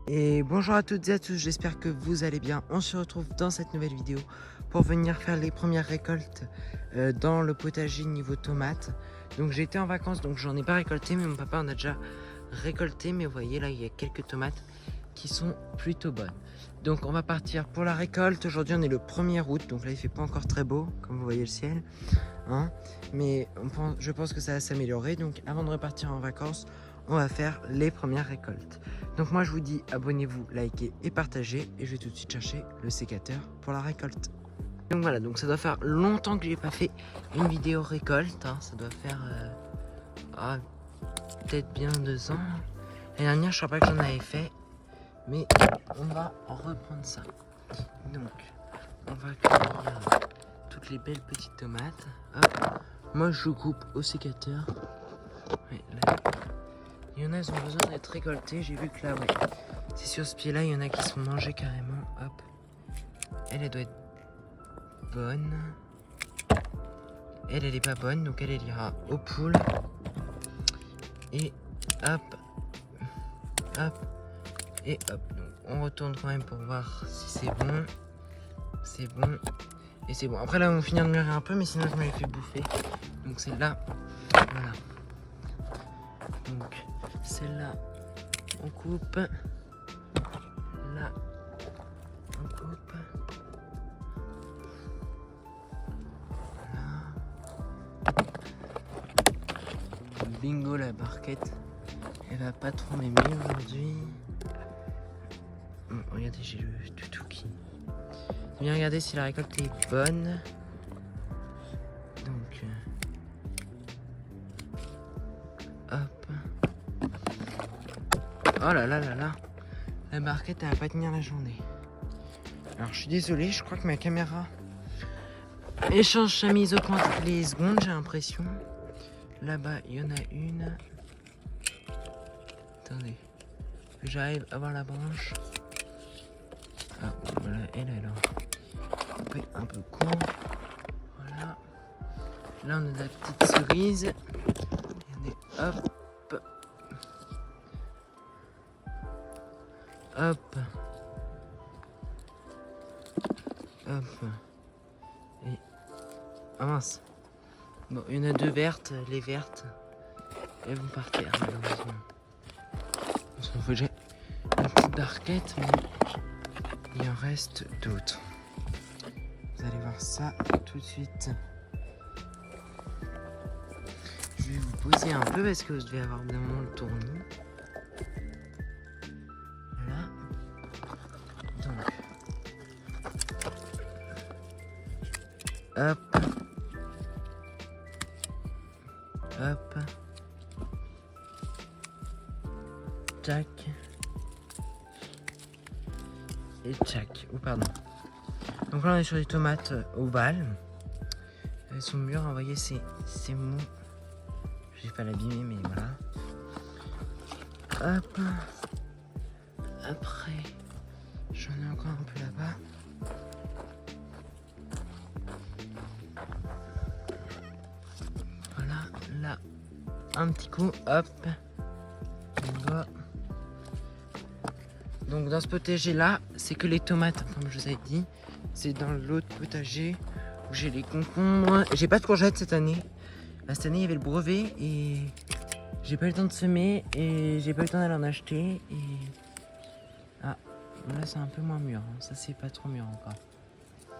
Et bonjour à toutes et à tous, j'espère que vous allez bien. On se retrouve dans cette nouvelle vidéo pour venir faire les premières récoltes dans le potager niveau tomates. Donc j'ai été en vacances, donc j'en ai pas récolté, mais mon papa en a déjà récolté. Mais vous voyez là, il y a quelques tomates qui sont plutôt bonnes. Donc on va partir pour la récolte. Aujourd'hui on est le 1er août, donc là il fait pas encore très beau, comme vous voyez le ciel. Hein, mais je pense que ça va s'améliorer. Donc avant de repartir en vacances, on va faire les premières récoltes. Donc moi je vous dis abonnez-vous, likez et partagez, et je vais tout de suite chercher le sécateur pour la récolte. Donc voilà, donc ça doit faire longtemps que j'ai pas fait une vidéo récolte, hein. Ça doit faire peut-être bien 2 ans. L'année dernière je crois pas que j'en avais fait, mais on va reprendre ça. Donc on va cueillir toutes les belles petites tomates. Hop. Moi je coupe au sécateur. Ouais, là. Il y en a qui ont besoin d'être récoltés. J'ai vu que là, ouais, c'est sur ce pied-là, il y en a qui sont mangés carrément. Hop. Elle doit être bonne. Elle est pas bonne, donc elle ira aux poules. Et hop. Hop. Et hop. Donc on retourne quand même pour voir si c'est bon. C'est bon. Et c'est bon. Après là, on va finir de mûrir un peu, mais sinon je me les fais bouffer. Donc celle-là, voilà. Donc celle-là, on coupe. Là, on coupe. Voilà. Bingo, la barquette. Elle va pas trop m'aimer aujourd'hui. Regardez, j'ai le toutou qui... Viens regarder si la récolte est bonne. Donc... hop. Oh là là là là. La barquette elle va pas tenir la journée. Alors je suis désolé, je crois que ma caméra échange sa mise au point toutes les secondes, j'ai l'impression. Là-bas, il y en a une. Attendez. J'arrive à voir la branche. Ah voilà, elle a coupé un peu court. Voilà. Là on a la petite cerise. Regardez, hop. Hop. Hop. Et... ah mince. Bon, il y en a 2 vertes. Les vertes, elles vont par terre malheureusement. Parce qu'il faut que j'ai une petite barquette, mais il en reste d'autres. Vous allez voir ça tout de suite. Je vais vous poser un peu parce que vous devez avoir bien le tournis. Hop. Hop. Tac. Et tac. Oh pardon. Donc là on est sur des tomates ovales. Elles sont mûres, vous voyez c'est mou. Je vais pas l'abîmer mais voilà. Hop. Après, j'en ai encore un peu là-bas. Là, un petit coup, hop. Donc dans ce potager là, c'est que les tomates, comme je vous avais dit. C'est dans l'autre potager où j'ai les concombres. J'ai pas de courgettes cette année. Cette année il y avait le brevet et j'ai pas eu le temps de semer et j'ai pas eu le temps d'aller en acheter. Et ah, là c'est un peu moins mûr, hein. Ça c'est pas trop mûr encore.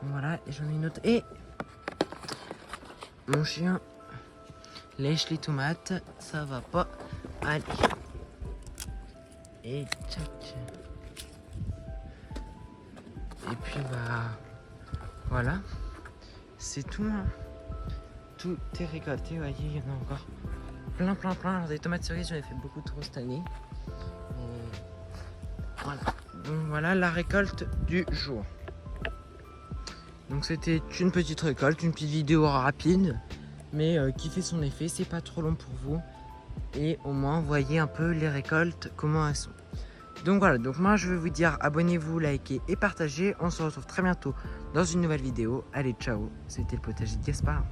Donc, voilà, et j'en ai une autre. Et mon chien lèche les tomates, ça va pas aller. Et tac. Et puis bah voilà, c'est tout. Hein. Tout est récolté, vous voyez, il y en a encore plein. Alors des tomates cerises, j'en ai fait beaucoup trop cette année. Et voilà. Donc voilà la récolte du jour. Donc c'était une petite récolte, une petite vidéo rapide, mais qui fait son effet, c'est pas trop long pour vous. Et au moins vous voyez un peu les récoltes, comment elles sont. Donc voilà, donc moi je vais vous dire abonnez-vous, likez et partagez. On se retrouve très bientôt dans une nouvelle vidéo. Allez, ciao, c'était le potager de Gaspard.